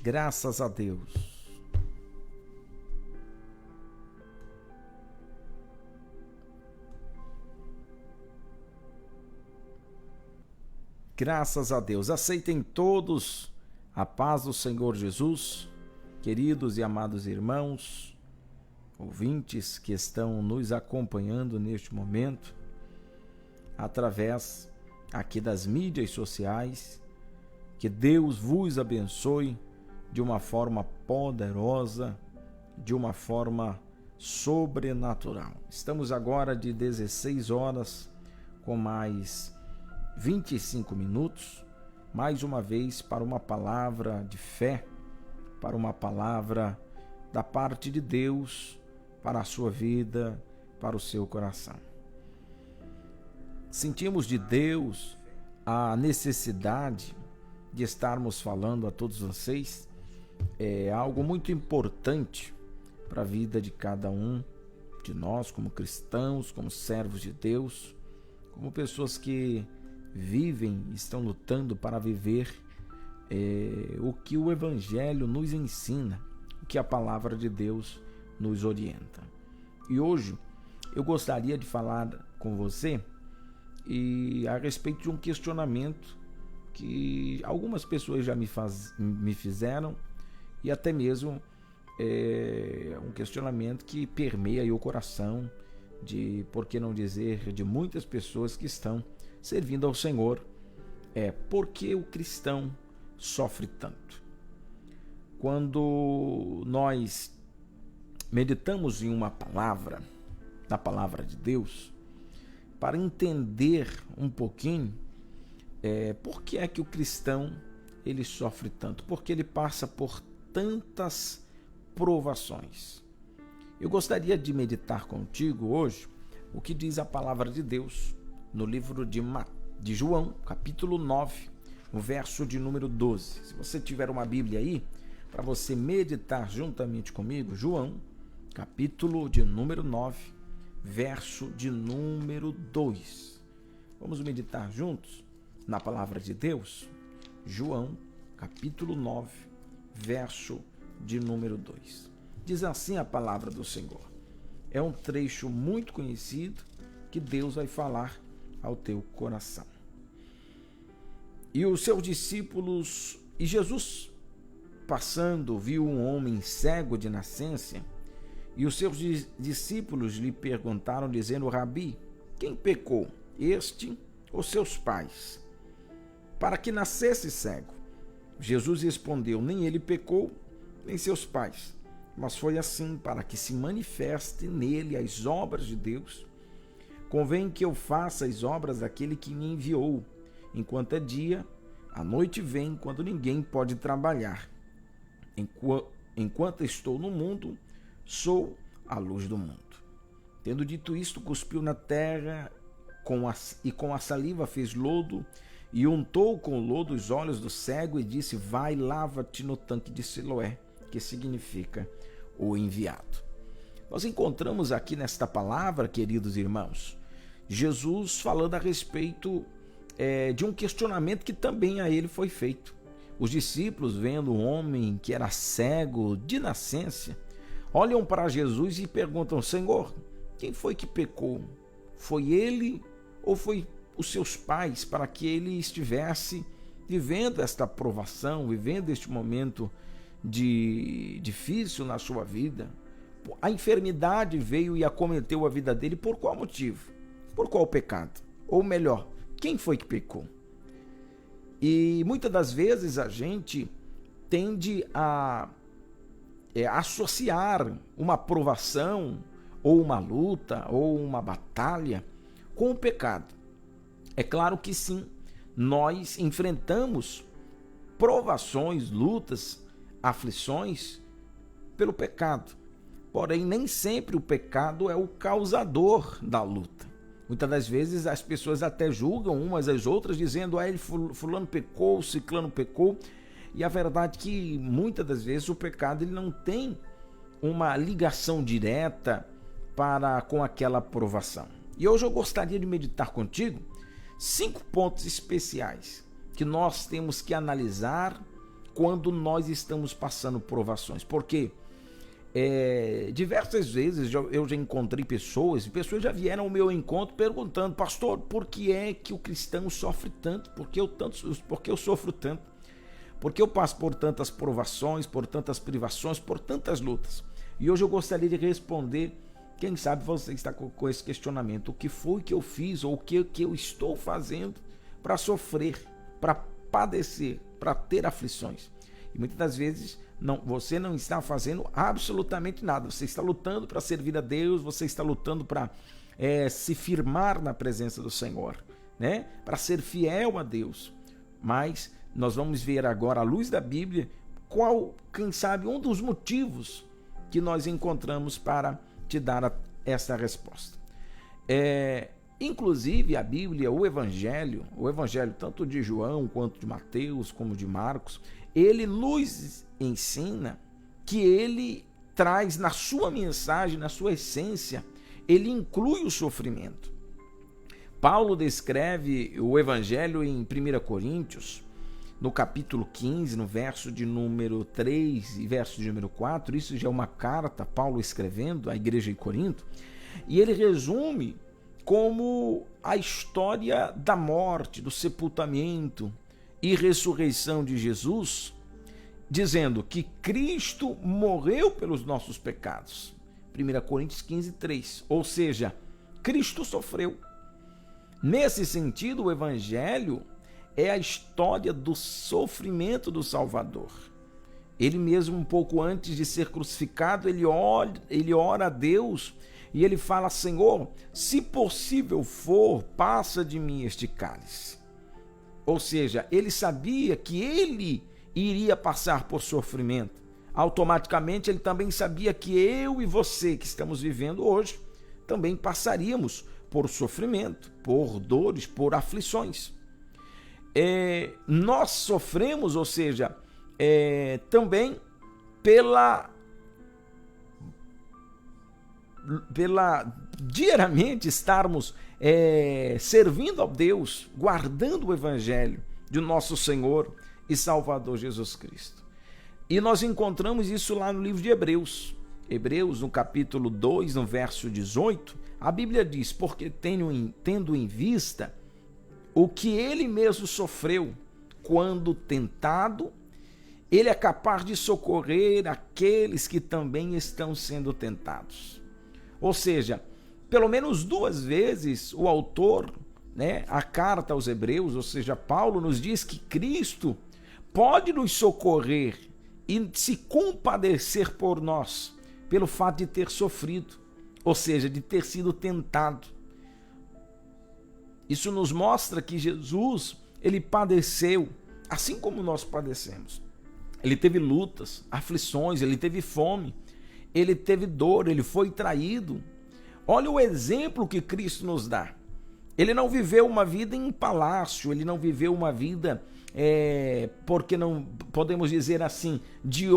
Graças a Deus. Graças a Deus. Aceitem todos a paz do Senhor Jesus, queridos e amados irmãos, ouvintes que estão nos acompanhando neste momento, através aqui das mídias sociais. Que Deus vos abençoe de uma forma poderosa, de uma forma sobrenatural. Estamos agora de 16 horas com mais 25 minutos, mais uma vez para uma palavra de fé, para uma palavra da parte de Deus, para a sua vida, para o seu coração. Sentimos de Deus a necessidade de estarmos falando a todos vocês. É algo muito importante para a vida de cada um de nós, como cristãos, como servos de Deus, como pessoas que vivem, estão lutando para viver o que o Evangelho nos ensina, o que a palavra de Deus nos orienta. E hoje eu gostaria de falar com você a respeito de um questionamento que algumas pessoas já me fizeram, e até mesmo um questionamento que permeia aí o coração por que não dizer, de muitas pessoas que estão servindo ao Senhor. Por que o cristão sofre tanto? Quando nós meditamos em uma palavra, na palavra de Deus, para entender um pouquinho por que é que o cristão ele sofre tanto, porque ele passa por tantas provações. Eu gostaria de meditar contigo hoje o que diz a palavra de Deus no livro de João, capítulo 9, no verso de número 12. Se você tiver uma Bíblia aí, para você meditar juntamente comigo, João, capítulo de número 9, verso de número 2. Vamos meditar juntos na palavra de Deus? João, capítulo 9, verso de número 2. Diz assim a palavra do Senhor. É um trecho muito conhecido que Deus vai falar ao teu coração. E os seus discípulos, e Jesus, passando, viu um homem cego de nascença, e os seus discípulos lhe perguntaram, dizendo: Rabi, quem pecou, este ou seus pais, para que nascesse cego? Jesus respondeu: nem ele pecou, nem seus pais, mas foi assim para que se manifeste nele as obras de Deus. Convém que eu faça as obras daquele que me enviou. Enquanto é dia, a noite vem, quando ninguém pode trabalhar. Enquanto estou no mundo, sou a luz do mundo. Tendo dito isto, cuspiu na terra e com a saliva fez lodo e untou com o lodo os olhos do cego e disse: vai, lava-te no tanque de Siloé, que significa o enviado. Nós encontramos aqui nesta palavra, queridos irmãos, Jesus falando a respeito de um questionamento que também a ele foi feito. Os discípulos, vendo um homem que era cego de nascença, olham para Jesus e perguntam: Senhor, quem foi que pecou? Foi ele ou foi os seus pais, para que ele estivesse vivendo esta provação, vivendo este momento difícil na sua vida? A enfermidade veio e acometeu a vida dele por qual motivo? Por qual pecado? Ou melhor, quem foi que pecou? E muitas das vezes a gente tende a associar uma provação, ou uma luta, ou uma batalha com o pecado. É claro que sim, nós enfrentamos provações, lutas, aflições pelo pecado. Porém, nem sempre o pecado é o causador da luta. Muitas das vezes as pessoas até julgam umas às outras, dizendo: fulano pecou, ciclano pecou. E a verdade é que muitas das vezes o pecado ele não tem uma ligação direta com aquela provação. E hoje eu gostaria de meditar contigo 5 pontos especiais que nós temos que analisar quando nós estamos passando provações. Porque diversas vezes eu já encontrei pessoas já vieram ao meu encontro perguntando: pastor, por que é que o cristão sofre tanto? Por que eu sofro tanto? Por que eu passo por tantas provações, por tantas privações, por tantas lutas? E hoje eu gostaria de responder. Quem sabe você está com esse questionamento: o que foi que eu fiz ou o que eu estou fazendo para sofrer, para padecer, para ter aflições? E muitas das vezes você não está fazendo absolutamente nada. Você está lutando para servir a Deus, você está lutando para se firmar na presença do Senhor, né? Para ser fiel a Deus. Mas nós vamos ver agora, à luz da Bíblia, quem sabe, um dos motivos que nós encontramos para te dar essa resposta. Inclusive a Bíblia, o Evangelho tanto de João quanto de Mateus, como de Marcos, ele nos ensina que ele traz na sua mensagem, na sua essência, ele inclui o sofrimento. Paulo descreve o Evangelho em 1 Coríntios, no capítulo 15, no verso de número 3 e verso de número 4, isso já é uma carta, Paulo escrevendo à igreja de Corinto, e ele resume como a história da morte, do sepultamento e ressurreição de Jesus, dizendo que Cristo morreu pelos nossos pecados. 1 Coríntios 15, 3. Ou seja, Cristo sofreu. Nesse sentido, o Evangelho é a história do sofrimento do Salvador. Ele mesmo, um pouco antes de ser crucificado, ele ora a Deus e ele fala: Senhor, se possível for, passa de mim este cálice. Ou seja, ele sabia que ele iria passar por sofrimento. Automaticamente ele também sabia que eu e você que estamos vivendo hoje também passaríamos por sofrimento, por dores, por aflições. Nós sofremos, ou seja, também pela diariamente estarmos servindo a Deus, guardando o Evangelho de nosso Senhor e Salvador Jesus Cristo. E nós encontramos isso lá no livro de Hebreus. Hebreus, no capítulo 2, no verso 18, a Bíblia diz: porque tendo em vista o que ele mesmo sofreu quando tentado, ele é capaz de socorrer aqueles que também estão sendo tentados. Ou seja, pelo menos 2 vezes o autor, a carta aos Hebreus, ou seja, Paulo, nos diz que Cristo pode nos socorrer e se compadecer por nós, pelo fato de ter sofrido, ou seja, de ter sido tentado. Isso nos mostra que Jesus, ele padeceu, assim como nós padecemos. Ele teve lutas, aflições, ele teve fome, ele teve dor, ele foi traído. Olha o exemplo que Cristo nos dá. Ele não viveu uma vida em palácio, ele não viveu uma vida, porque não podemos dizer assim, de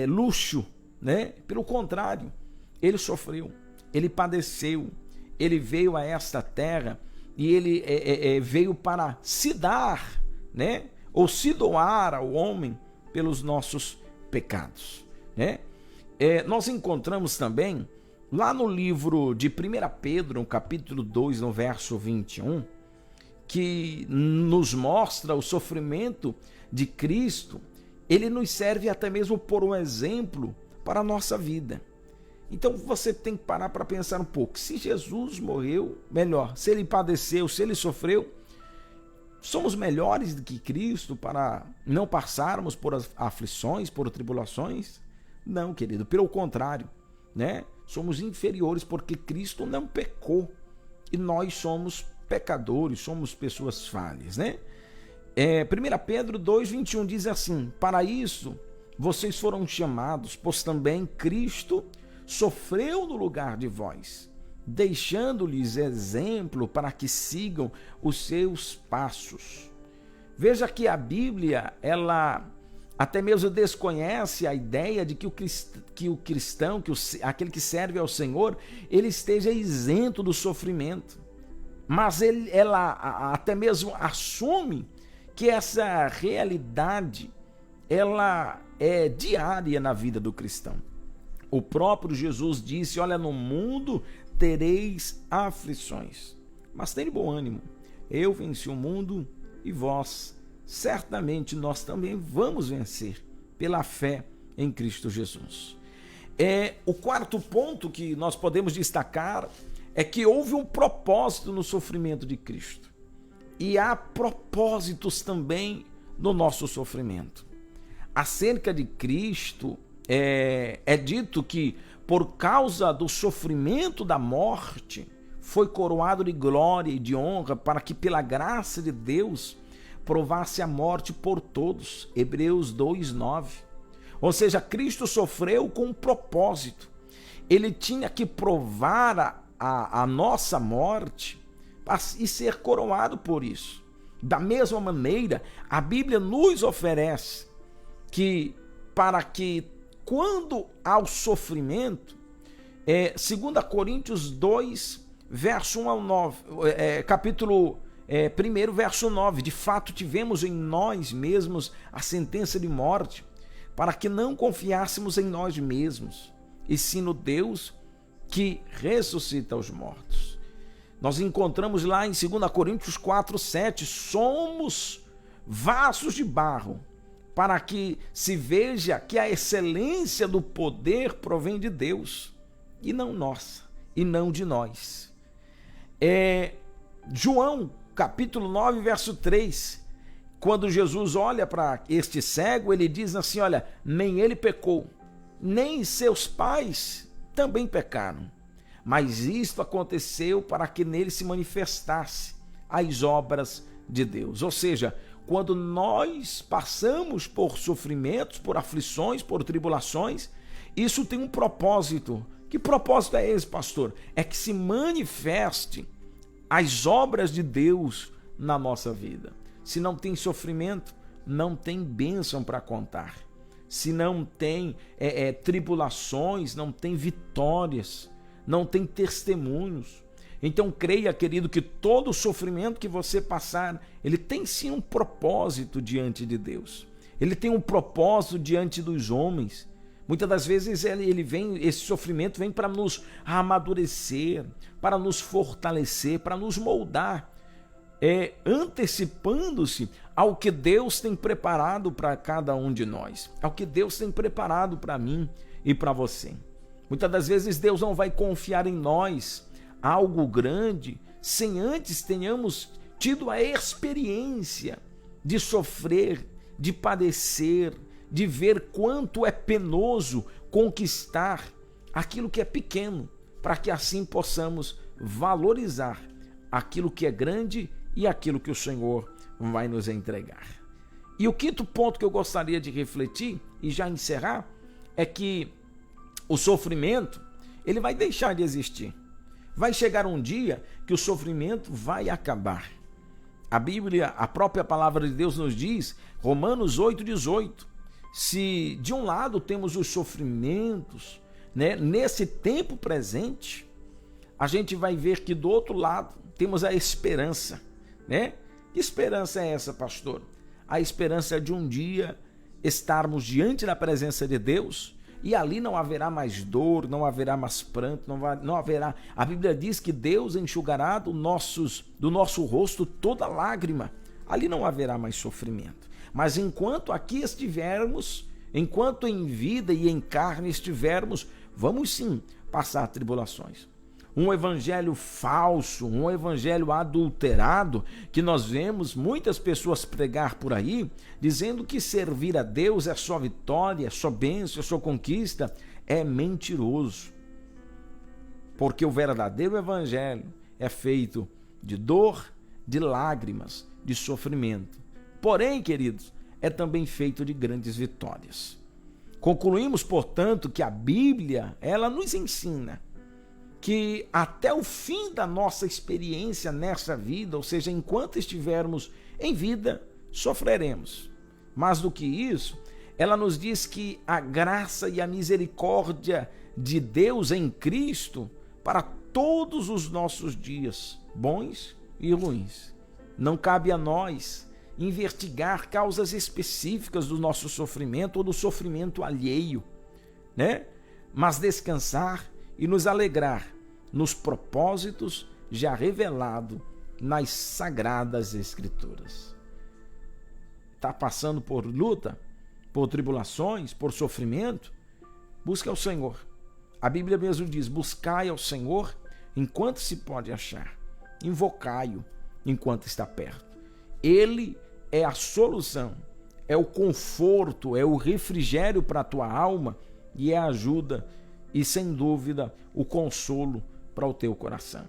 luxo, né? Pelo contrário, ele sofreu, ele padeceu, ele veio a esta terra e ele veio para se dar, né? Ou se doar ao homem pelos nossos pecados, né? Nós encontramos também lá no livro de 1 Pedro, no capítulo 2, no verso 21, que nos mostra o sofrimento de Cristo. Ele nos serve até mesmo por um exemplo para a nossa vida. Então você tem que parar para pensar um pouco. Se Jesus morreu, melhor, se ele padeceu, se ele sofreu, somos melhores do que Cristo para não passarmos por aflições, por tribulações? Não, querido, pelo contrário, né? Somos inferiores porque Cristo não pecou e nós somos pecadores, somos pessoas falhas, né? 1 Pedro 2,21 diz assim: para isso vocês foram chamados, pois também Cristo sofreu no lugar de vós, deixando-lhes exemplo para que sigam os seus passos. Veja que a Bíblia, ela até mesmo desconhece a ideia de que o cristão, aquele que serve ao Senhor, ele esteja isento do sofrimento. Mas ela até mesmo assume que essa realidade ela é diária na vida do cristão. O próprio Jesus disse: olha, no mundo tereis aflições, mas tenha bom ânimo, eu venci o mundo e vós, certamente nós também vamos vencer pela fé em Cristo Jesus. O quarto ponto que nós podemos destacar é que houve um propósito no sofrimento de Cristo, e há propósitos também no nosso sofrimento. Acerca de Cristo, é dito que por causa do sofrimento da morte foi coroado de glória e de honra, para que pela graça de Deus provasse a morte por todos. Hebreus 2:9. Ou seja, Cristo sofreu com um propósito. Ele tinha que provar a nossa morte e ser coroado por isso. Da mesma maneira, a Bíblia nos oferece que, para que quando há o sofrimento, 2 Coríntios 2, verso 1 ao 9, capítulo 1, verso 9, de fato tivemos em nós mesmos a sentença de morte, para que não confiássemos em nós mesmos, e sim no Deus que ressuscita os mortos. Nós encontramos lá em 2 Coríntios 4, 7, somos vasos de barro, para que se veja que a excelência do poder provém de Deus, e não nossa, e não de nós. João, capítulo 9, verso 3, quando Jesus olha para este cego, ele diz assim: olha, nem ele pecou, nem seus pais também pecaram, mas isto aconteceu para que nele se manifestasse as obras de Deus. Ou seja, quando nós passamos por sofrimentos, por aflições, por tribulações, isso tem um propósito. Que propósito é esse, pastor? É que se manifeste as obras de Deus na nossa vida. Se não tem sofrimento, não tem bênção para contar. Se não tem tribulações, não tem vitórias, não tem testemunhos. Então creia, querido, que todo sofrimento que você passar, ele tem sim um propósito diante de Deus. Ele tem um propósito diante dos homens. Muitas das vezes esse sofrimento vem para nos amadurecer, para nos fortalecer, para nos moldar, antecipando-se ao que Deus tem preparado para cada um de nós, ao que Deus tem preparado para mim e para você. Muitas das vezes Deus não vai confiar em nós algo grande sem antes tenhamos tido a experiência de sofrer, de padecer, de ver quanto é penoso conquistar aquilo que é pequeno, para que assim possamos valorizar aquilo que é grande e aquilo que o Senhor vai nos entregar. E o quinto ponto que eu gostaria de refletir e já encerrar é que o sofrimento, ele vai deixar de existir. Vai chegar um dia que o sofrimento vai acabar. A Bíblia, a própria palavra de Deus nos diz, Romanos 8,18, se de um lado temos os sofrimentos, nesse tempo presente, a gente vai ver que do outro lado temos a esperança, Que esperança é essa, pastor? A esperança de um dia estarmos diante da presença de Deus e ali não haverá mais dor, não haverá mais pranto, não haverá. A Bíblia diz que Deus enxugará do nosso rosto toda lágrima. Ali não haverá mais sofrimento. Mas enquanto aqui estivermos, enquanto em vida e em carne estivermos, vamos sim passar tribulações. Um evangelho falso, um evangelho adulterado, que nós vemos muitas pessoas pregar por aí, dizendo que servir a Deus é só vitória, é só bênção, é só conquista, é mentiroso. Porque o verdadeiro evangelho é feito de dor, de lágrimas, de sofrimento. Porém, queridos, é também feito de grandes vitórias. Concluímos, portanto, que a Bíblia, ela nos ensina que até o fim da nossa experiência nessa vida, ou seja, enquanto estivermos em vida, sofreremos. Mais do que isso, ela nos diz que a graça e a misericórdia de Deus em Cristo para todos os nossos dias, bons e ruins. Não cabe a nós investigar causas específicas do nosso sofrimento ou do sofrimento alheio, né? Mas descansar e nos alegrar nos propósitos já revelados nas Sagradas Escrituras. Está passando por luta, por tribulações, por sofrimento? Busque ao Senhor. A Bíblia mesmo diz: buscai ao Senhor enquanto se pode achar, invocai-o enquanto está perto. Ele é a solução, é o conforto, é o refrigério para a tua alma e é a ajuda e, sem dúvida, o consolo para o teu coração.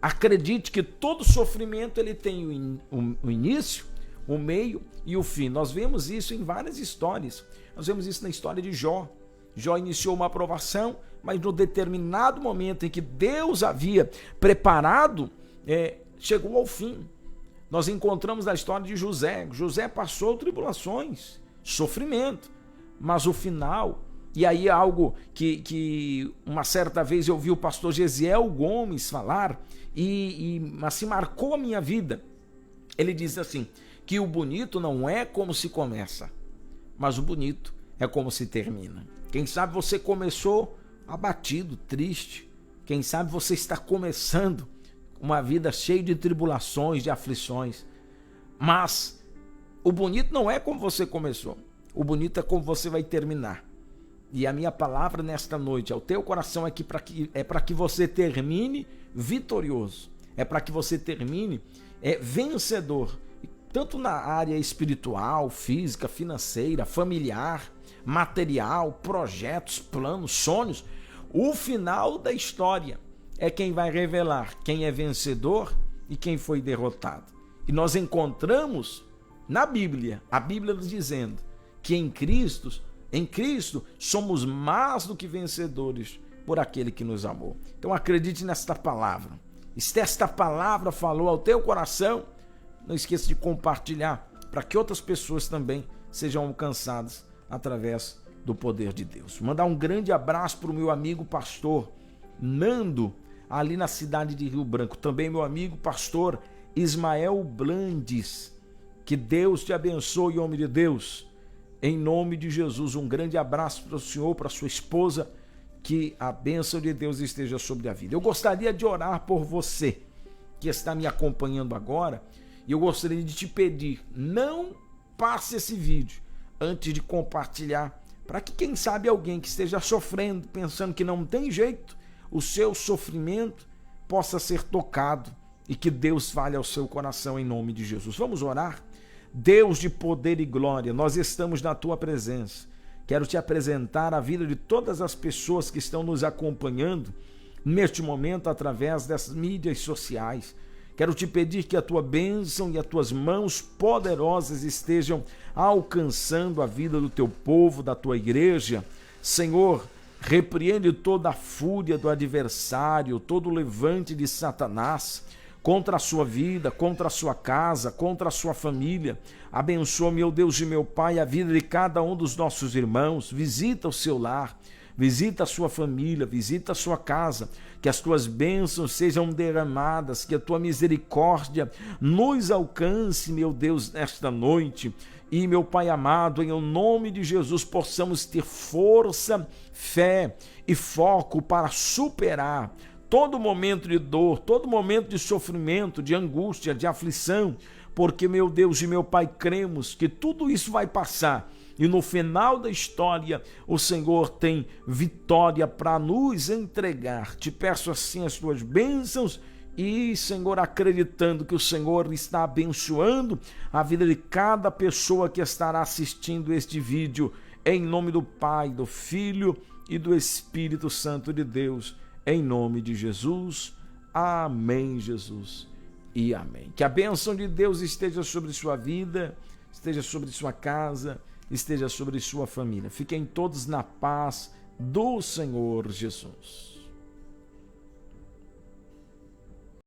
Acredite que todo sofrimento ele tem o início, o meio e o fim. Nós vemos isso em várias histórias. Nós vemos isso na história de Jó. Jó iniciou uma provação, mas no determinado momento em que Deus havia preparado, chegou ao fim. Nós encontramos a história de José. José passou tribulações, sofrimento, mas o final, e aí é algo que uma certa vez eu ouvi o pastor Gesiel Gomes falar, e assim marcou a minha vida. Ele diz assim, que o bonito não é como se começa, mas o bonito é como se termina. Quem sabe você começou abatido, triste. Quem sabe você está começando uma vida cheia de tribulações, de aflições. Mas o bonito não é como você começou. O bonito é como você vai terminar. E a minha palavra nesta noite ao teu coração é para que você termine vitorioso. É para que você termine vencedor. Tanto na área espiritual, física, financeira, familiar, material, projetos, planos, sonhos. O final da história é quem vai revelar quem é vencedor e quem foi derrotado. E nós encontramos na Bíblia, a Bíblia nos dizendo que em Cristo somos mais do que vencedores por aquele que nos amou. Então acredite nesta palavra. Se esta palavra falou ao teu coração, não esqueça de compartilhar para que outras pessoas também sejam alcançadas através do poder de Deus. Mandar um grande abraço para o meu amigo pastor Nando, ali na cidade de Rio Branco. Também meu amigo pastor Ismael Blandes. Que Deus te abençoe, homem de Deus. Em nome de Jesus, um grande abraço para o senhor, para a sua esposa. Que a bênção de Deus esteja sobre a vida. Eu gostaria de orar por você que está me acompanhando agora. E eu gostaria de te pedir, não passe esse vídeo antes de compartilhar, para que quem sabe alguém que esteja sofrendo, pensando que não tem jeito, o seu sofrimento possa ser tocado e que Deus fale ao seu coração em nome de Jesus. Vamos orar? Deus de poder e glória, nós estamos na tua presença. Quero te apresentar a vida de todas as pessoas que estão nos acompanhando neste momento através dessas mídias sociais. Quero te pedir que a tua bênção e as tuas mãos poderosas estejam alcançando a vida do teu povo, da tua igreja. Senhor, repreende toda a fúria do adversário, todo o levante de Satanás contra a sua vida, contra a sua casa, contra a sua família. Abençoa, meu Deus e meu Pai, a vida de cada um dos nossos irmãos. Visita o seu lar, visita a sua família, visita a sua casa, que as tuas bênçãos sejam derramadas, que a tua misericórdia nos alcance, meu Deus, nesta noite. E, meu Pai amado, em nome de Jesus, possamos ter força, fé e foco para superar todo momento de dor, todo momento de sofrimento, de angústia, de aflição, porque, meu Deus e meu Pai, cremos que tudo isso vai passar. E no final da história, o Senhor tem vitória para nos entregar. Te peço assim as tuas bênçãos e, Senhor, acreditando que o Senhor está abençoando a vida de cada pessoa que estará assistindo este vídeo. Em nome do Pai, do Filho e do Espírito Santo de Deus. Em nome de Jesus. Amém, Jesus. E amém. Que a bênção de Deus esteja sobre sua vida, esteja sobre sua casa, esteja sobre sua família. Fiquem todos na paz do Senhor Jesus.